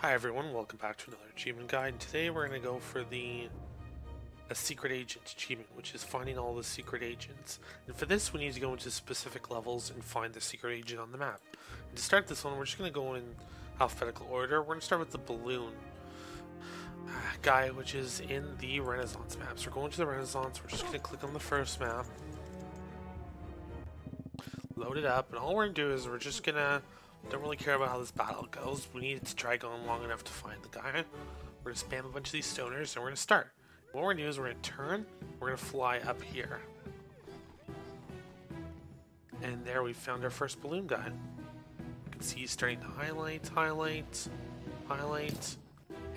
Hi everyone, welcome back to another achievement guide. Today we're going to go for a secret agent achievement, which is finding all the secret agents. And for this we need to go into specific levels and find the secret agent on the map. And to start this one, we're just going to go in alphabetical order. We're going to start with the balloon guy, which is in the Renaissance map. So we're going to the Renaissance, we're just going to click on the first map, load it up, and all we're going to do is we're just going to don't really care about how this battle goes. We need to try going long enough to find the guy. We're going to spam a bunch of these stoners and we're going to start. What we're going to do is we're going to turn, we're going to fly up here. And there we found our first balloon guy. You can see he's starting to highlight,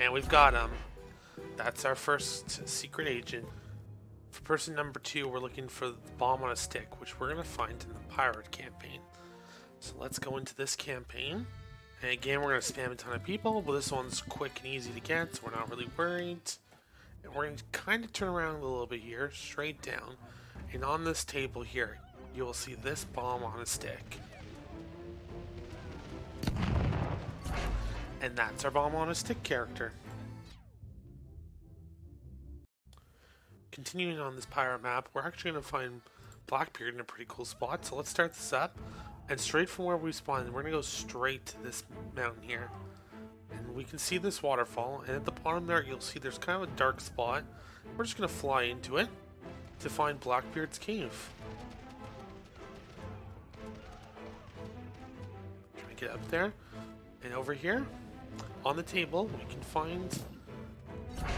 and we've got him. That's our first secret agent. For person number 2, we're looking for the bomb on a stick, which we're going to find in the pirate campaign. So let's go into this campaign, and again we're going to spam a ton of people, but this one's quick and easy to get, so we're not really worried. And we're going to kind of turn around a little bit here, straight down, and on this table here, you will see this bomb on a stick. And that's our bomb on a stick character. Continuing on this pirate map, we're actually going to find Blackbeard in a pretty cool spot, so let's start this up. And straight from where we spawned, we're going to go straight to this mountain here. And we can see this waterfall, and at the bottom there you'll see there's kind of a dark spot. We're just going to fly into it to find Blackbeard's cave. Trying to get up there. And over here, on the table, we can find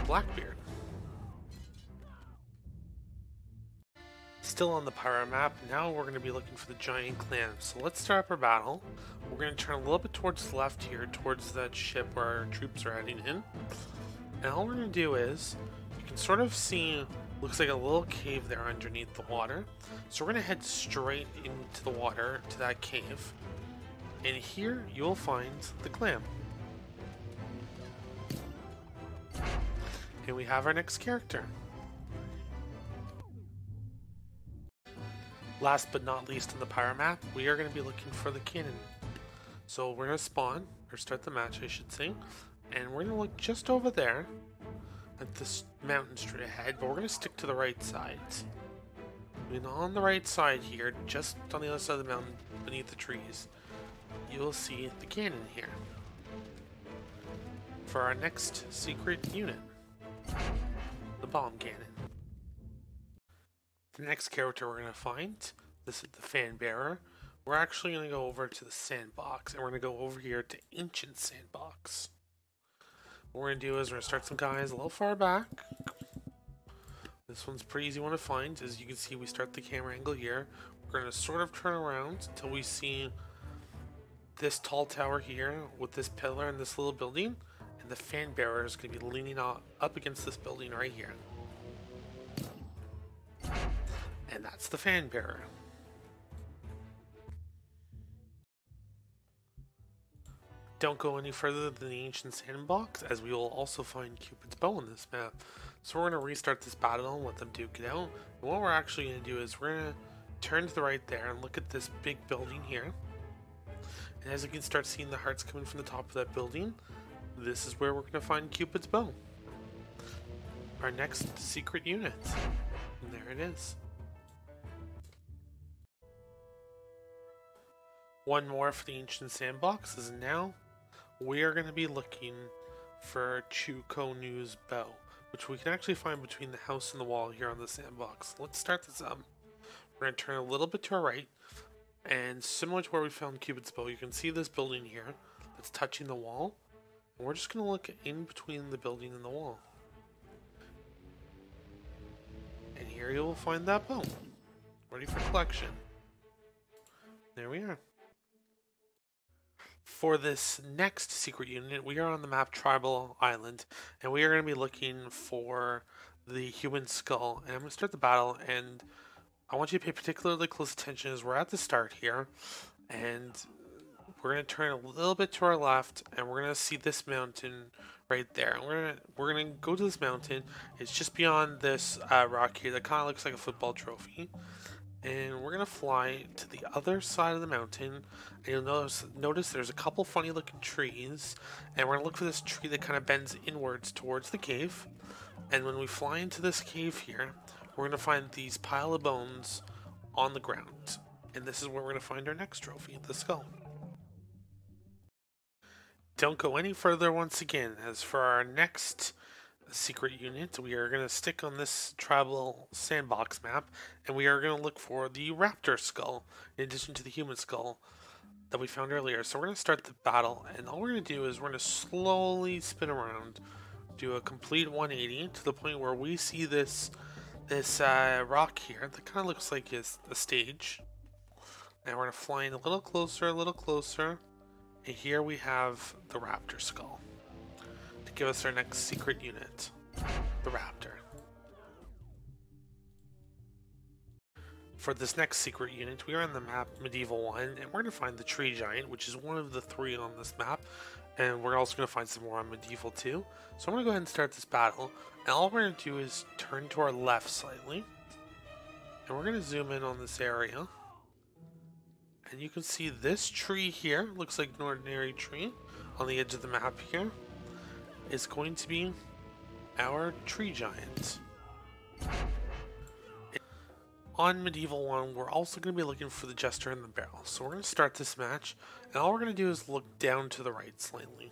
Blackbeard. Still on the pirate map, now we're going to be looking for the giant clams. So let's start up our battle. We're going to turn a little bit towards the left here, towards that ship where our troops are heading in. And all we're going to do is, you can sort of see, looks like a little cave there underneath the water. So we're going to head straight into the water to that cave. And here you'll find the clam. And we have our next character. Last but not least on the pirate map, we are going to be looking for the cannon. So we're going to spawn, or start the match I should say, and we're going to look just over there at this mountain straight ahead, but we're going to stick to the right side. And on the right side here, just on the other side of the mountain beneath the trees, you will see the cannon here for our next secret unit, the bomb cannon. The next character we're going to find, this is the fan bearer. We're actually going to go over to the sandbox, and we're going to go over here to ancient sandbox. What we're going to do is we're going to start some guys a little far back. This one's a pretty easy one to find. As you can see, we start the camera angle here. We're going to sort of turn around until we see this tall tower here with this pillar and this little building, and the fan bearer is going to be leaning up against this building right here. And that's the fan bearer. Don't go any further than the ancient sandbox, as we will also find Cupid's bow on this map. So we're going to restart this battle and let them duke it out. And what we're actually going to do is we're going to turn to the right there and look at this big building here. And as you can start seeing the hearts coming from the top of that building, this is where we're going to find Cupid's bow. Our next secret unit. And there it is. One more for the ancient sandbox is now we are going to be looking for Chu Ko Nu's bow, which we can actually find between the house and the wall here on the sandbox. Let's start this up. We're going to turn a little bit to our right, and similar to where we found Cupid's bow, you can see this building here that's touching the wall, and we're just going to look in between the building and the wall. And here you will find that bow, ready for collection. There we are. For this next secret unit, we are on the map Tribal Island, and we are going to be looking for the human skull. And I'm going to start the battle, and I want you to pay particularly close attention as we're at the start here, and we're going to turn a little bit to our left, and we're going to see this mountain right there. And we're going to go to this mountain. It's just beyond this rock here that kind of looks like a football trophy. and we're gonna fly to the other side of the mountain, and you'll notice there's a couple funny looking trees, and we're gonna look for this tree that kind of bends inwards towards the cave. And when we fly into this cave here, we're gonna find these pile of bones on the ground, and this is where we're gonna find our next trophy, the skull. Don't go any further once again, as for our next secret unit, we are going to stick on this tribal sandbox map, and we are going to look for the raptor skull, in addition to the human skull that we found earlier. So we're going to start the battle, and all we're going to do is we're going to slowly spin around, do a complete 180 to the point where we see this rock here that kind of looks like it's a stage. And we're going to fly in a little closer, and here we have the raptor skull to give us our next secret unit, the raptor. For this next secret unit, we are on the map Medieval 1, and we're going to find the tree giant, which is one of the 3 on this map, and we're also going to find some more on Medieval 2. So I'm going to go ahead and start this battle, and all we're going to do is turn to our left slightly, and we're going to zoom in on this area. And you can see this tree here, looks like an ordinary tree on the edge of the map here, is going to be our tree giant. On Medieval 1, we're also going to be looking for the Jester in the barrel. So we're going to start this match, and all we're going to do is look down to the right slightly.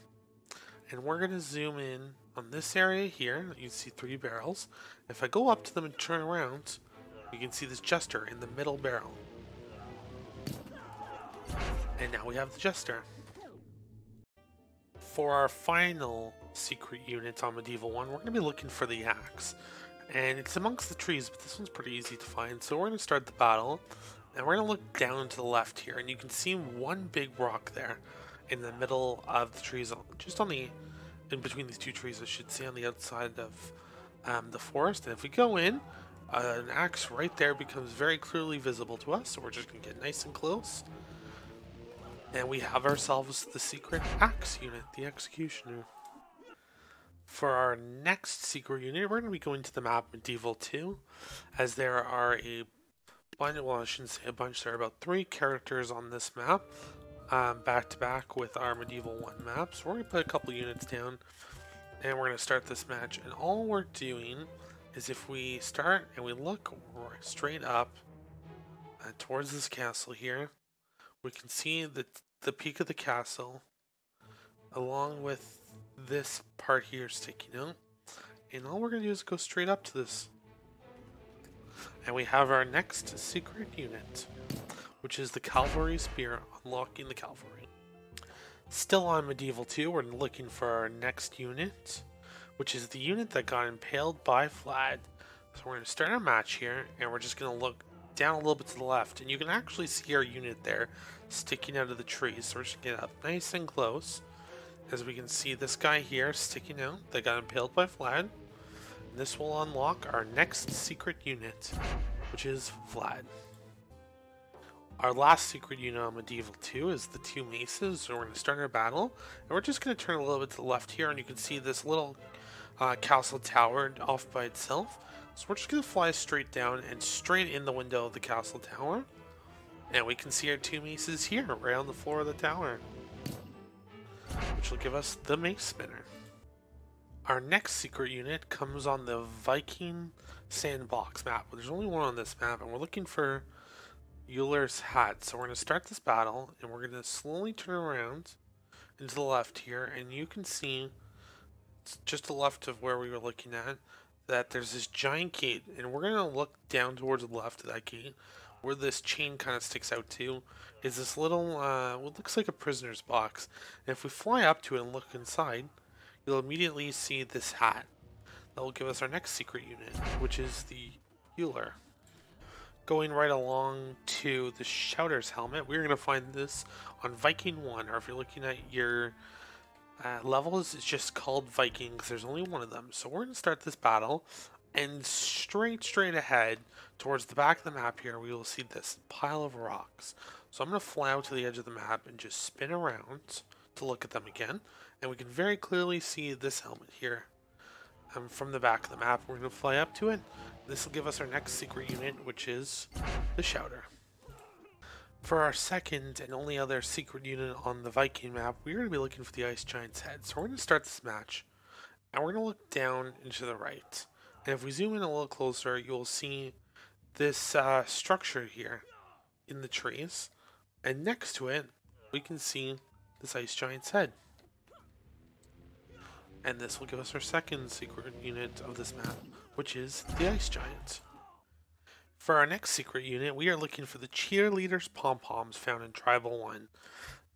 And we're going to zoom in on this area here. You can see 3 barrels. If I go up to them and turn around, you can see this Jester in the middle barrel. And now we have the Jester. For our final secret unit on Medieval 1, we're going to be looking for the axe. And it's amongst the trees, but this one's pretty easy to find. So we're going to start the battle, and we're going to look down to the left here. And you can see one big rock there in the middle of the trees, just on the, in between these 2 trees, I should say, on the outside of the forest. And if we go in, an axe right there becomes very clearly visible to us. So we're just going to get nice and close. And we have ourselves the secret axe unit, the Executioner. For our next secret unit, we're going to be going to the map Medieval 2, as there are a bunch, well, I shouldn't say a bunch, there are about 3 characters on this map, back to back with our Medieval 1 map. So we're going to put a couple units down, and we're going to start this match. And all we're doing is if we start and we look straight up towards this castle here, we can see the peak of the castle, along with this part here sticking out. And all we're going to do is go straight up to this. And we have our next secret unit, which is the Cavalry Spear, unlocking the Cavalry. Still on Medieval 2, we're looking for our next unit, which is the unit that got impaled by Vlad. So we're going to start our match here, and we're just going to look down a little bit to the left, and you can actually see our unit there sticking out of the trees. So we're just going to get up nice and close, as we can see this guy here sticking out that got impaled by Vlad. And this will unlock our next secret unit, which is Vlad. Our last secret unit on Medieval 2 is the 2 maces. So we're going to start our battle, and we're just going to turn a little bit to the left here, and you can see this little castle tower off by itself. So we're just going to fly straight down and straight in the window of the castle tower. And we can see our 2 maces here, right on the floor of the tower, which will give us the Mace Spinner. Our next secret unit comes on the Viking sandbox map. There's only one on this map, and we're looking for Euler's hat. So we're going to start this battle, and we're going to slowly turn around into the left here, and you can see just to the left of where we were looking at that there's this giant gate, and we're going to look down towards the left of that gate, where this chain kind of sticks out to is this little what looks like a prisoner's box. And if we fly up to it and look inside, you'll immediately see this hat that will give us our next secret unit, which is the Euler. Going right along to the Shouter's helmet, we're going to find this on Viking 1, or if you're looking at your levels, it's just called Vikings. There's only one of them. So we're going to start this battle, and straight ahead towards the back of the map here, we will see this pile of rocks. So I'm going to fly out to the edge of the map and just spin around to look at them again, and we can very clearly see this helmet here from the back of the map. We're going to fly up to it, This will give us our next secret unit, which is the Shouter. For our second and only other secret unit on the Viking map, we're going to be looking for the Ice Giant's head. So we're going to start this match, and we're going to look down and to the right. And if we zoom in a little closer, you'll see this structure here in the trees. And next to it, we can see this Ice Giant's head. And this will give us our second secret unit of this map, which is the Ice Giant. For our next secret unit, we are looking for the Cheerleader's pom-poms found in Tribal 1.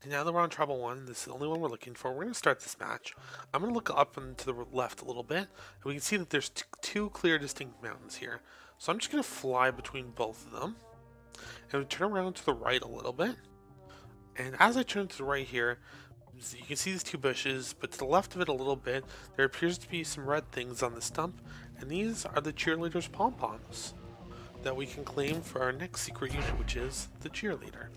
And now that we're on Tribal 1, this is the only one we're looking for. We're going to start this match. I'm going to look up and to the left a little bit, and we can see that there's two clear distinct mountains here. So I'm just going to fly between both of them, and turn around to the right a little bit. And as I turn to the right here, you can see these two bushes, but to the left of it a little bit, there appears to be some red things on the stump, and these are the Cheerleader's pom-poms that we can claim for our next secret unit, which is the Cheerleader.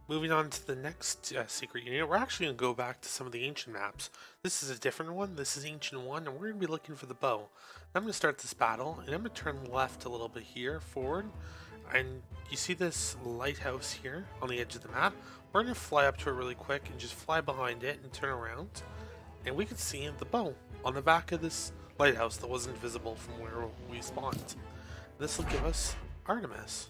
Moving on to the next secret unit, we're actually going to go back to some of the ancient maps. This is a different one. This is Ancient 1, and we're going to be looking for the bow. I'm going to start this battle, and I'm going to turn left a little bit here, forward, and you see this lighthouse here on the edge of the map. We're going to fly up to it really quick and just fly behind it and turn around, and we can see the bow on the back of this lighthouse that wasn't visible from where we spawned. This will give us Artemis.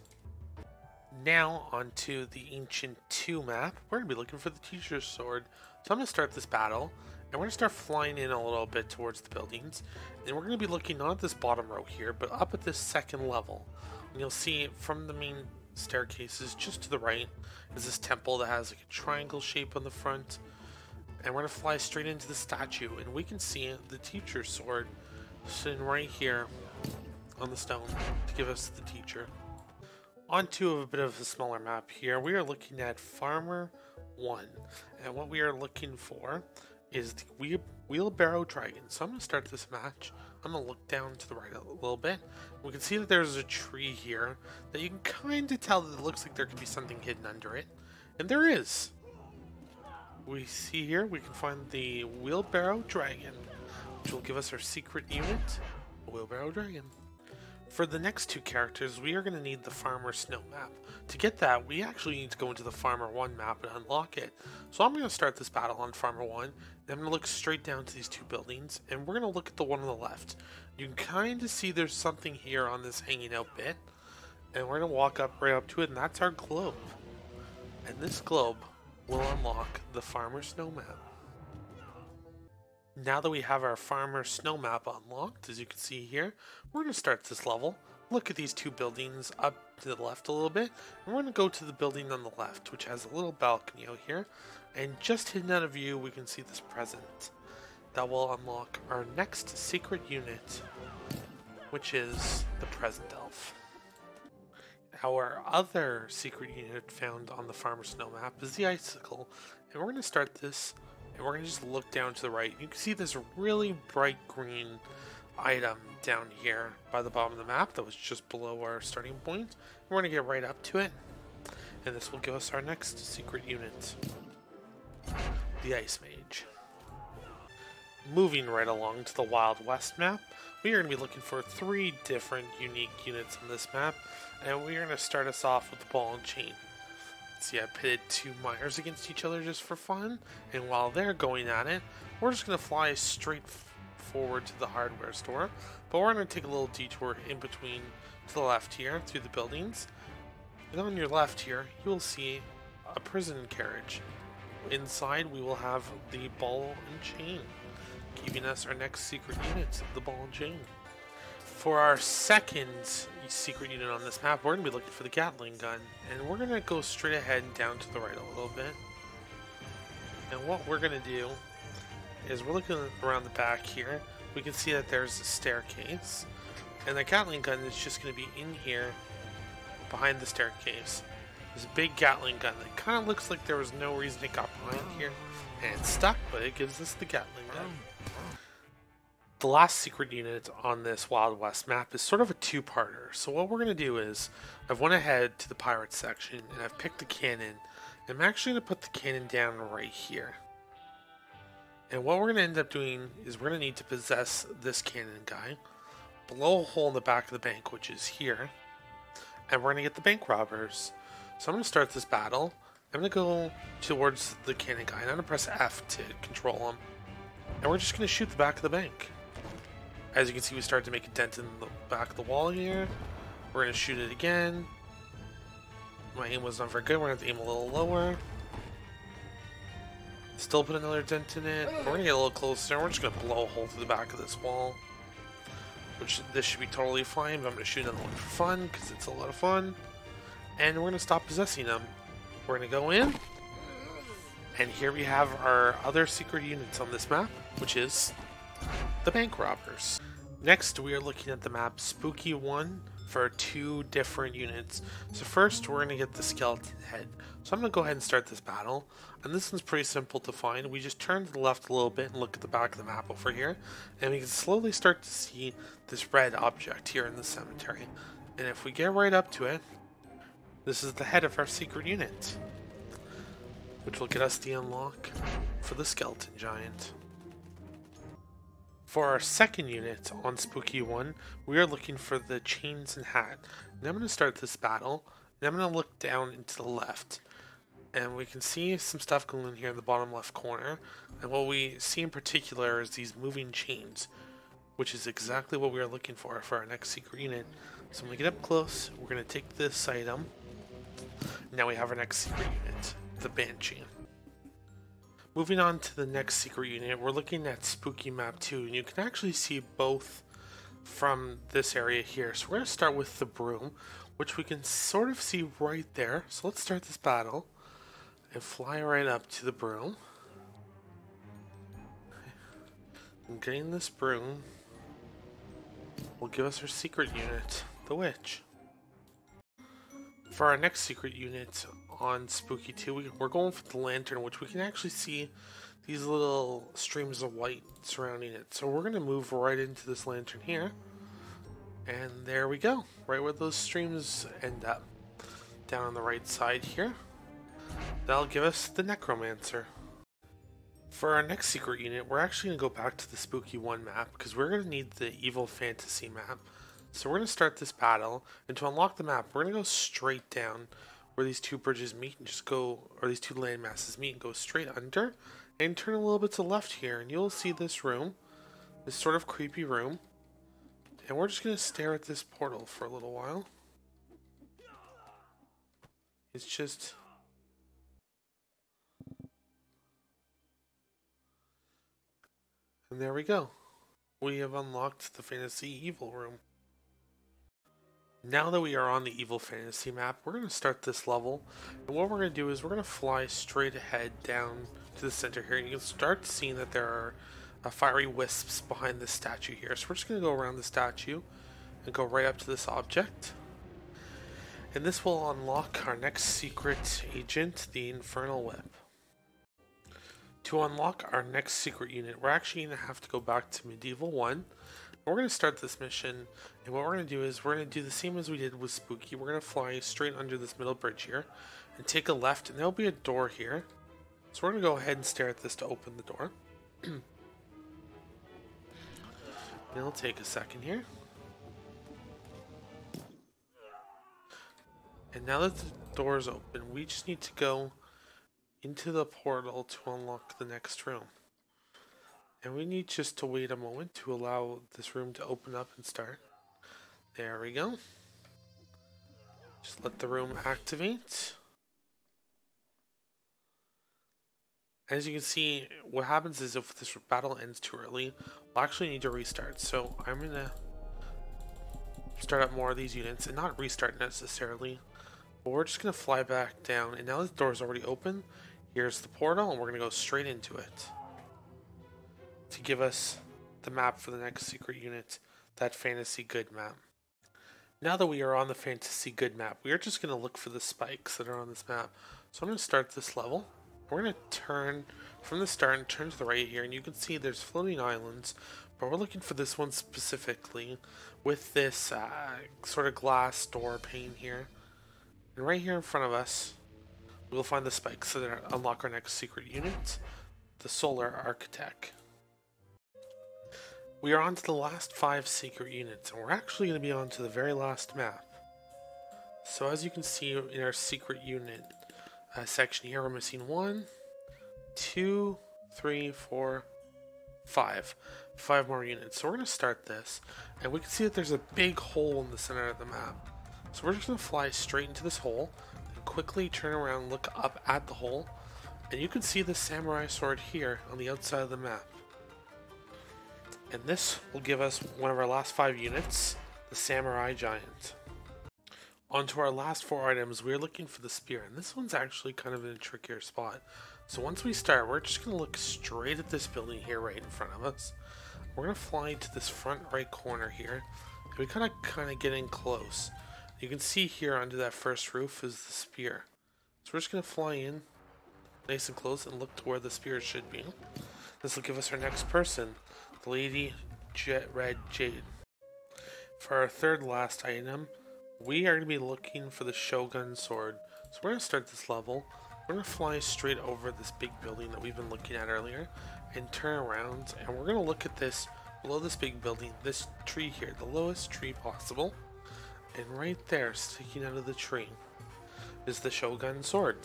Now onto the Ancient 2 map. We're going to be looking for the Teacher's Sword. So I'm going to start this battle, and we're going to start flying in a little bit towards the buildings. And we're going to be looking not at this bottom row here, but up at this second level. And you'll see from the main staircases just to the right is this temple that has like a triangle shape on the front. And we're going to fly straight into the statue, and we can see the Teacher's Sword sitting right here on the stone to give us the teacher. Onto a bit of a smaller map here, we are looking at Farmer 1, and what we are looking for is the Wheelbarrow Dragon. So I'm going to start this match. I'm going to look down to the right a little bit. We can see that there's a tree here that you can kind of tell that it looks like there could be something hidden under it, and there is. We see here, we can find the Wheelbarrow Dragon, which will give us our secret unit, Wheelbarrow Dragon. For the next two characters, we are going to need the Farmer Snow map. To get that, we actually need to go into the Farmer 1 map and unlock it. So I'm going to start this battle on Farmer 1, and I'm going to look straight down to these two buildings, and we're going to look at the one on the left. You can kind of see there's something here on this hanging out bit, and we're going to walk up right up to it, and that's our globe. And this globe will unlock the Farmer Snow map. Now that we have our Farmer Snow map unlocked, as you can see here, we're going to start this level. Look at these two buildings up to the left a little bit, and we're going to go to the building on the left, which has a little balcony out here, and just hidden out of view we can see this present. That will unlock our next secret unit, which is the Present Elf. Our other secret unit found on the Farmer Snow map is the Icicle, and we're going to start this. And we're going to just look down to the right. You can see this really bright green item down here by the bottom of the map that was just below our starting point. We're going to get right up to it. And this will give us our next secret unit, the Ice Mage. Moving right along to the Wild West map, we are going to be looking for 3 different unique units on this map. And we are going to start us off with the Ball and Chain. See, I pitted 2 miners against each other just for fun, and while they're going at it, we're just going to fly straight forward to the hardware store, but we're going to take a little detour in between to the left here through the buildings, and on your left here you will see a prison carriage. Inside we will have the Ball and Chain, giving us our next secret unit, the Ball and Chain. For our second secret unit on this map, we're going to be looking for the Gatling Gun, and we're going to go straight ahead and down to the right a little bit. And what we're going to do is we're looking around the back here. We can see that there's a staircase, and the Gatling Gun is just going to be in here behind the staircase. There's a big Gatling Gun that kind of looks like there was no reason it got behind here, and it's stuck, but it gives us the Gatling Gun. The last secret unit on this Wild West map is sort of a 2-parter. So what we're going to do is, I've went ahead to the Pirates section, and I've picked the cannon. I'm actually going to put the cannon down right here. And what we're going to end up doing is we're going to need to possess this cannon guy. blow a hole in the back of the bank, which is here, and we're going to get the bank robbers. So I'm going to start this battle. I'm going to go towards the cannon guy, and I'm going to press F to control him. And we're just going to shoot the back of the bank. As you can see, we started to make a dent in the back of the wall here. We're going to shoot it again. My aim was not very good. We're going to have to aim a little lower. Still put another dent in it. We're going to get a little closer. We're just going to blow a hole through the back of this wall. Which, this should be totally fine, but I'm going to shoot another one for fun, because it's a lot of fun. And we're going to stop possessing them. We're going to go in. And here we have our other secret units on this map, which is the bank robbers. Next, we are looking at the map Spooky 1 for 2 different units. So first, we're going to get the skeleton head. So I'm going to go ahead and start this battle. And this one's pretty simple to find. We just turn to the left a little bit and look at the back of the map over here. And we can slowly start to see this red object here in the cemetery. And if we get right up to it, this is the head of our secret unit, which will get us the unlock for the skeleton giant. For our second unit on Spooky 1, we are looking for the chains and hat. And I'm going to start this battle, and I'm going to look down into the left. And we can see some stuff going on here in the bottom left corner. And what we see in particular is these moving chains, which is exactly what we are looking for our next secret unit. So when we get up close, we're going to take this item. Now we have our next secret unit, the Banshee. Moving on to the next secret unit, we're looking at Spooky Map 2, and you can actually see both from this area here. So we're going to start with the broom, which we can sort of see right there. So let's start this battle and fly right up to the broom. And getting this broom will give us our secret unit, the witch. For our next secret unit on Spooky 2, we're going for the lantern, which we can actually see these little streams of light surrounding it. So we're going to move right into this lantern here. And there we go, right where those streams end up. Down on the right side here. That'll give us the Necromancer. For our next secret unit, we're actually going to go back to the Spooky 1 map, because we're going to need the Evil Fantasy map. So we're going to start this battle, and to unlock the map, we're going to go straight down where these two bridges meet and just go, or these two land masses meet and go straight under, and turn a little bit to the left here, and you'll see this room, this sort of creepy room, and we're just going to stare at this portal for a little while. It's just... and there we go. We have unlocked the Fantasy Evil Room. Now that we are on the Evil Fantasy map, we're going to start this level, and what we're going to do is we're going to fly straight ahead down to the center here, and you can start seeing that there are fiery wisps behind this statue here. So we're just going to go around the statue and go right up to this object, and this will unlock our next secret agent, the Infernal Whip. To unlock our next secret unit, we're actually going to have to go back to Medieval 1. We're going to start this mission, and what we're going to do is we're going to do the same as we did with Spooky. We're going to fly straight under this middle bridge here, and take a left, and there'll be a door here. So we're going to go ahead and stare at this to open the door. It'll take a second here. And now that the door is open, we just need to go into the portal to unlock the next room. And we need just to wait a moment to allow this room to open up and start. There we go. Just let the room activate. As you can see, what happens is if this battle ends too early, we'll actually need to restart. So I'm going to start up more of these units, and not restart necessarily, but we're just going to fly back down. And now that the door is already open, here's the portal, and we're going to go straight into it to give us the map for the next secret unit, that Fantasy Good map. Now that we are on the Fantasy Good map, we are just going to look for the spikes that are on this map. So I'm going to start this level. We're going to turn from the start and turn to the right here, and you can see there's floating islands, but we're looking for this one specifically with this sort of glass door pane here. And right here in front of us, we'll find the spikes that unlock our next secret unit, the Solar Architect. We are on to the last 5 secret units, and we're actually going to be on to the very last map. So as you can see in our secret unit section here, we're missing 1, 2, 3, 4, 5. 5 more units. So we're going to start this, and we can see that there's a big hole in the center of the map. So we're just going to fly straight into this hole, and quickly turn around, look up at the hole, and you can see the samurai sword here on the outside of the map. And this will give us one of our last 5 units, the Samurai Giant. On to our last 4 items, we're looking for the spear, and this one's actually kind of in a trickier spot. So once we start, we're just going to look straight at this building here right in front of us. We're going to fly to this front right corner here, and we kind of get in close. You can see here under that first roof is the spear. So we're just going to fly in nice and close and look to where the spear should be. This will give us our next person, the Lady Red Jade. For our third last item, we are going to be looking for the Shogun sword. So we're going to start this level. We're going to fly straight over this big building that we've been looking at earlier and turn around, and we're going to look at this below this big building, this tree here, the lowest tree possible. And right there, sticking out of the tree, is the Shogun sword.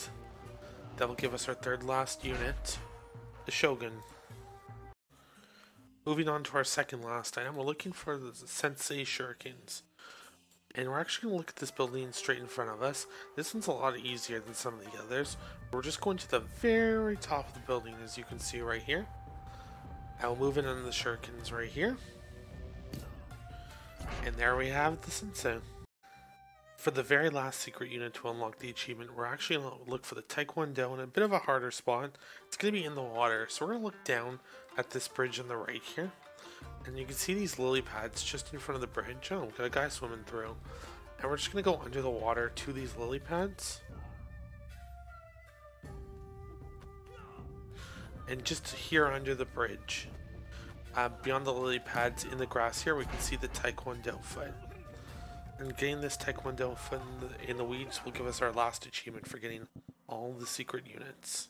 That'll give us our third last unit, the Shogun. Moving on to our second last item, we're looking for the Sensei Shurikens. And we're actually going to look at this building straight in front of us. This one's a lot easier than some of the others. We're just going to the very top of the building, as you can see right here. I'll move in on the Shurikens right here. And there we have the Sensei. For the very last secret unit to unlock the achievement, we're actually going to look for the Taekwondo in a bit of a harder spot. It's going to be in the water, so we're going to look down at this bridge on the right here. And you can see these lily pads just in front of the bridge. Oh, we've got a guy swimming through. And we're just going to go under the water to these lily pads. And just here under the bridge, beyond the lily pads in the grass here, we can see the Taekwondo foot. And getting this Taekwondo foot in the weeds will give us our last achievement for getting all the secret units.